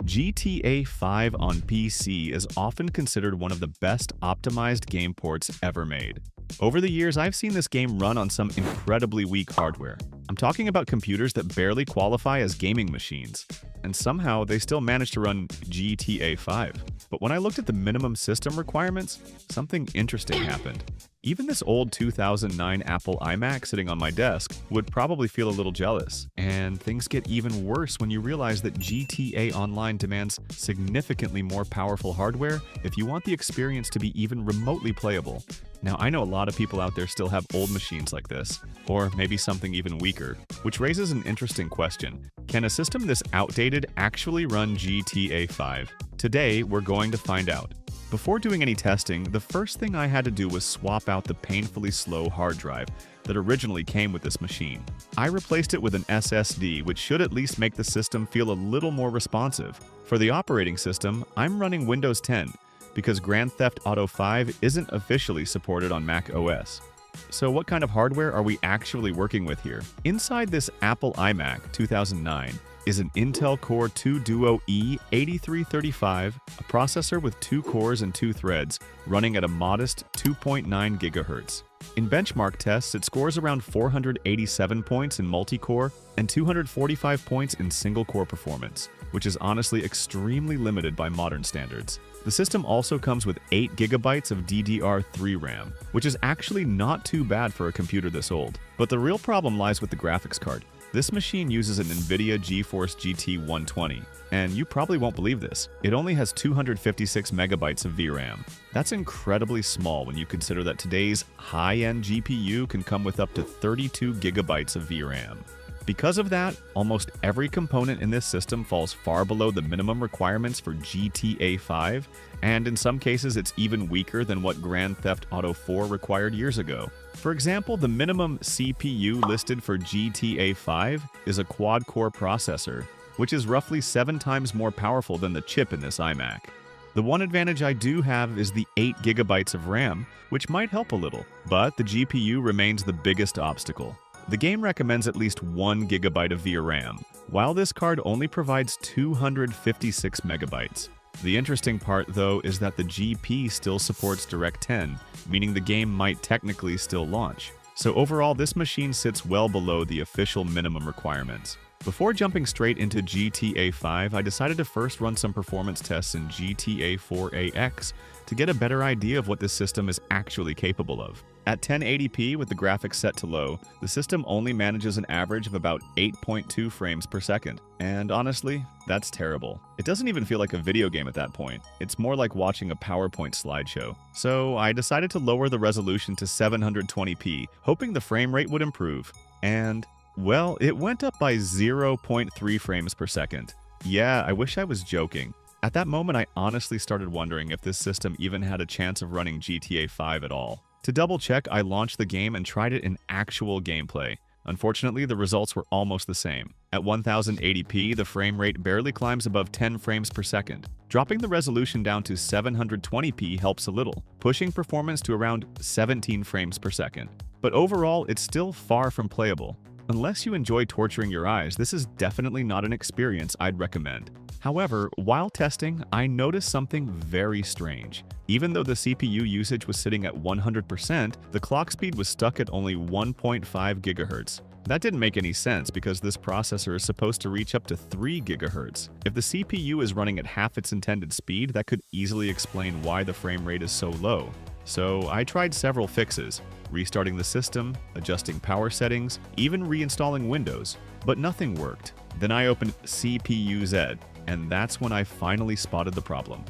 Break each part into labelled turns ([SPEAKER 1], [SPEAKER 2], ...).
[SPEAKER 1] GTA 5 on PC is often considered one of the best optimized game ports ever made. Over the years, I've seen this game run on some incredibly weak hardware. I'm talking about computers that barely qualify as gaming machines, and somehow they still manage to run GTA 5. But when I looked at the minimum system requirements, something interesting happened. Even this old 2009 Apple iMac sitting on my desk would probably feel a little jealous. And things get even worse when you realize that GTA Online demands significantly more powerful hardware if you want the experience to be even remotely playable. Now, I know a lot of people out there still have old machines like this, or maybe something even weaker, which raises an interesting question. Can a system this outdated actually run GTA 5? Today, we're going to find out. Before doing any testing, the first thing I had to do was swap out the painfully slow hard drive that originally came with this machine. I replaced it with an SSD, which should at least make the system feel a little more responsive. For the operating system, I'm running Windows 10, because Grand Theft Auto 5 isn't officially supported on Mac OS. So what kind of hardware are we actually working with here? Inside this Apple iMac 2009 is an Intel Core 2 Duo E8335, a processor with 2 cores and 2 threads, running at a modest 2.9 GHz. In benchmark tests, it scores around 487 points in multi-core and 245 points in single-core performance, which is honestly extremely limited by modern standards. The system also comes with 8 GB of DDR3 RAM, which is actually not too bad for a computer this old. But the real problem lies with the graphics card. This machine uses an NVIDIA GeForce GT 120, and you probably won't believe this. It only has 256 megabytes of VRAM. That's incredibly small when you consider that today's high-end GPU can come with up to 32 gigabytes of VRAM. Because of that, almost every component in this system falls far below the minimum requirements for GTA 5, and in some cases it's even weaker than what Grand Theft Auto 4 required years ago. For example, the minimum CPU listed for GTA 5 is a quad-core processor, which is roughly 7 times more powerful than the chip in this iMac. The one advantage I do have is the 8 gigabytes of RAM, which might help a little, but the GPU remains the biggest obstacle. The game recommends at least 1 gigabyte of VRAM, while this card only provides 256 megabytes. The interesting part, though, is that the GP still supports Direct 10, meaning the game might technically still launch. So overall, this machine sits well below the official minimum requirements. Before jumping straight into GTA 5, I decided to first run some performance tests in GTA 4AX to get a better idea of what this system is actually capable of. At 1080p with the graphics set to low, the system only manages an average of about 8.2 frames per second. And honestly, that's terrible. It doesn't even feel like a video game at that point. It's more like watching a PowerPoint slideshow. So I decided to lower the resolution to 720p, hoping the frame rate would improve. And well, it went up by 0.3 frames per second. Yeah, I wish I was joking. At that moment, I honestly started wondering if this system even had a chance of running GTA 5 at all. To double check, I launched the game and tried it in actual gameplay. Unfortunately, the results were almost the same. At 1080p, the frame rate barely climbs above 10 frames per second. Dropping the resolution down to 720p helps a little, pushing performance to around 17 frames per second. But overall, it's still far from playable. Unless you enjoy torturing your eyes, this is definitely not an experience I'd recommend. However, while testing, I noticed something very strange. Even though the CPU usage was sitting at 100%, the clock speed was stuck at only 1.5 GHz. That didn't make any sense because this processor is supposed to reach up to 3 GHz. If the CPU is running at half its intended speed, that could easily explain why the frame rate is so low. So I tried several fixes, restarting the system, adjusting power settings, even reinstalling Windows, but nothing worked. Then I opened CPU-Z, and that's when I finally spotted the problem.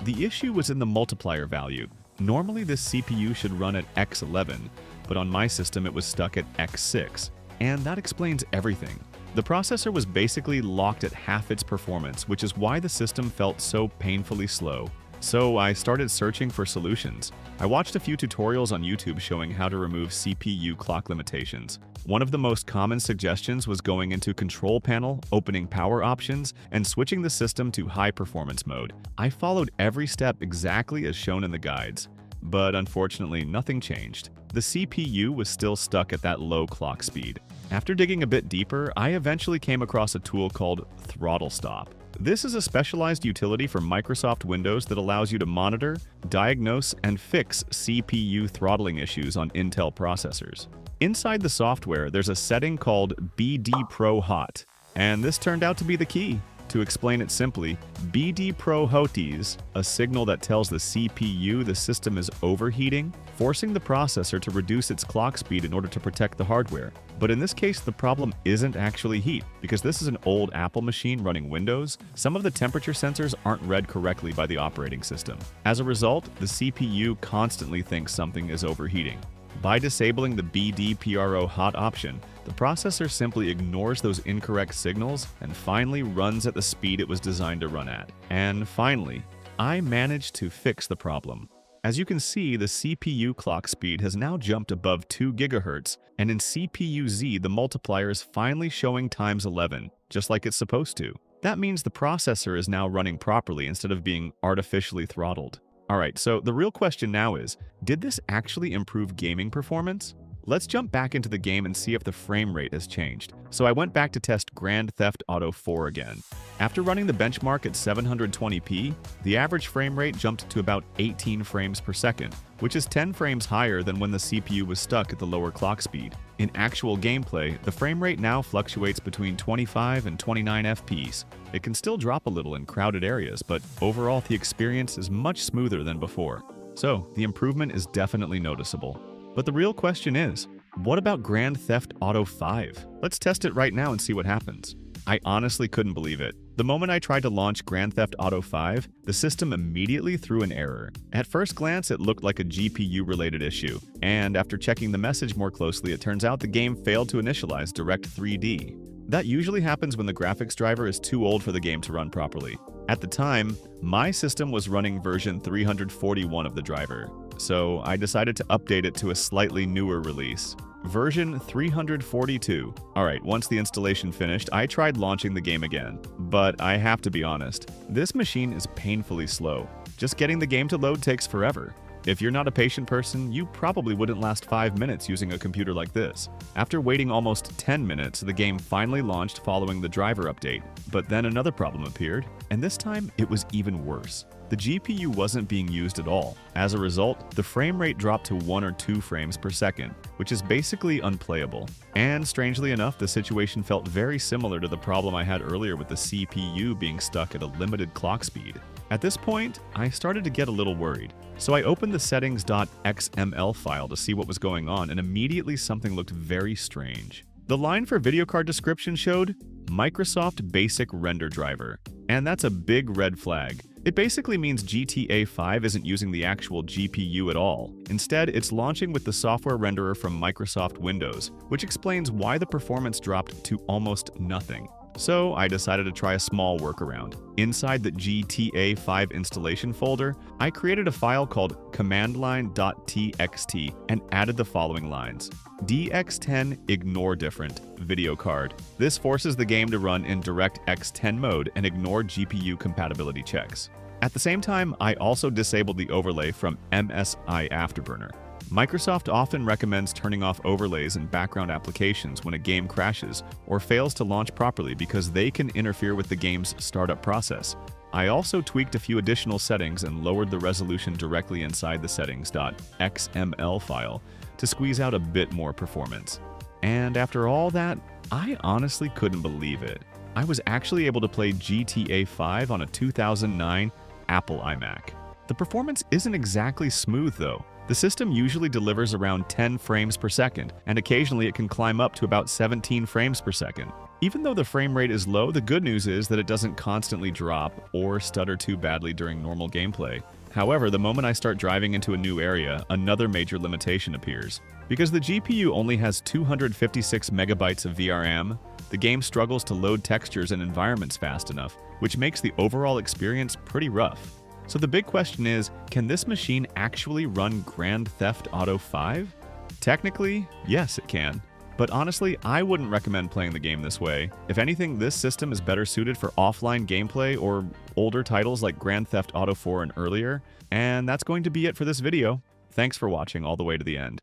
[SPEAKER 1] The issue was in the multiplier value. Normally this CPU should run at X11, but on my system it was stuck at X6, and that explains everything. The processor was basically locked at half its performance, which is why the system felt so painfully slow. So I started searching for solutions. I watched a few tutorials on YouTube showing how to remove CPU clock limitations. One of the most common suggestions was going into Control Panel, opening power options, and switching the system to high performance mode. I followed every step exactly as shown in the guides, but unfortunately nothing changed. The CPU was still stuck at that low clock speed. After digging a bit deeper, I eventually came across a tool called Throttle Stop. This is a specialized utility for Microsoft Windows that allows you to monitor, diagnose, and fix CPU throttling issues on Intel processors. Inside the software, there's a setting called BD Pro Hot, and this turned out to be the key. To explain it simply, BD Pro HOTs, a signal that tells the CPU the system is overheating, forcing the processor to reduce its clock speed in order to protect the hardware. But in this case, the problem isn't actually heat. Because this is an old Apple machine running Windows, some of the temperature sensors aren't read correctly by the operating system. As a result, the CPU constantly thinks something is overheating. By disabling the BD Pro Hot option, the processor simply ignores those incorrect signals and finally runs at the speed it was designed to run at. And finally, I managed to fix the problem. As you can see, the CPU clock speed has now jumped above 2 GHz, and in CPU-Z the multiplier is finally showing times 11, just like it's supposed to. That means the processor is now running properly instead of being artificially throttled. Alright, so the real question now is, did this actually improve gaming performance? Let's jump back into the game and see if the frame rate has changed. So I went back to test Grand Theft Auto 4 again. After running the benchmark at 720p, the average frame rate jumped to about 18 frames per second, which is 10 frames higher than when the CPU was stuck at the lower clock speed. In actual gameplay, the frame rate now fluctuates between 25 and 29 FPS. It can still drop a little in crowded areas, but overall the experience is much smoother than before. So, the improvement is definitely noticeable. But the real question is, what about Grand Theft Auto 5? Let's test it right now and see what happens. I honestly couldn't believe it. The moment I tried to launch Grand Theft Auto 5, the system immediately threw an error. At first glance, it looked like a GPU-related issue, and after checking the message more closely, it turns out the game failed to initialize Direct 3D. That usually happens when the graphics driver is too old for the game to run properly. At the time, my system was running version 341 of the driver, so I decided to update it to a slightly newer release, version 342. Alright, once the installation finished, I tried launching the game again. But I have to be honest, this machine is painfully slow. Just getting the game to load takes forever. If you're not a patient person, you probably wouldn't last 5 minutes using a computer like this. After waiting almost 10 minutes, the game finally launched following the driver update. But then another problem appeared, and this time it was even worse. The GPU wasn't being used at all. As a result, the frame rate dropped to 1 or 2 frames per second, which is basically unplayable. And strangely enough, the situation felt very similar to the problem I had earlier with the CPU being stuck at a limited clock speed. At this point, I started to get a little worried. So I opened the settings.xml file to see what was going on, and immediately something looked very strange. The line for video card description showed Microsoft Basic Render Driver, and that's a big red flag. It basically means GTA 5 isn't using the actual GPU at all. Instead, it's launching with the software renderer from Microsoft Windows, which explains why the performance dropped to almost nothing. So I decided to try a small workaround. Inside the GTA 5 installation folder, I created a file called commandline.txt and added the following lines. DX10 ignore different video card. This forces the game to run in DirectX 10 mode and ignore GPU compatibility checks. At the same time, I also disabled the overlay from MSI Afterburner. Microsoft often recommends turning off overlays and background applications when a game crashes or fails to launch properly because they can interfere with the game's startup process. I also tweaked a few additional settings and lowered the resolution directly inside the settings.xml file to squeeze out a bit more performance. And after all that, I honestly couldn't believe it. I was actually able to play GTA 5 on a 2009 Apple iMac. The performance isn't exactly smooth though. The system usually delivers around 10 frames per second, and occasionally it can climb up to about 17 frames per second. Even though the frame rate is low, the good news is that it doesn't constantly drop or stutter too badly during normal gameplay. However, the moment I start driving into a new area, another major limitation appears. Because the GPU only has 256 megabytes of VRAM, the game struggles to load textures and environments fast enough, which makes the overall experience pretty rough. So the big question is, can this machine actually run Grand Theft Auto 5? Technically, yes it can. But honestly, I wouldn't recommend playing the game this way. If anything, this system is better suited for offline gameplay or older titles like Grand Theft Auto 4 and earlier. And that's going to be it for this video. Thanks for watching all the way to the end.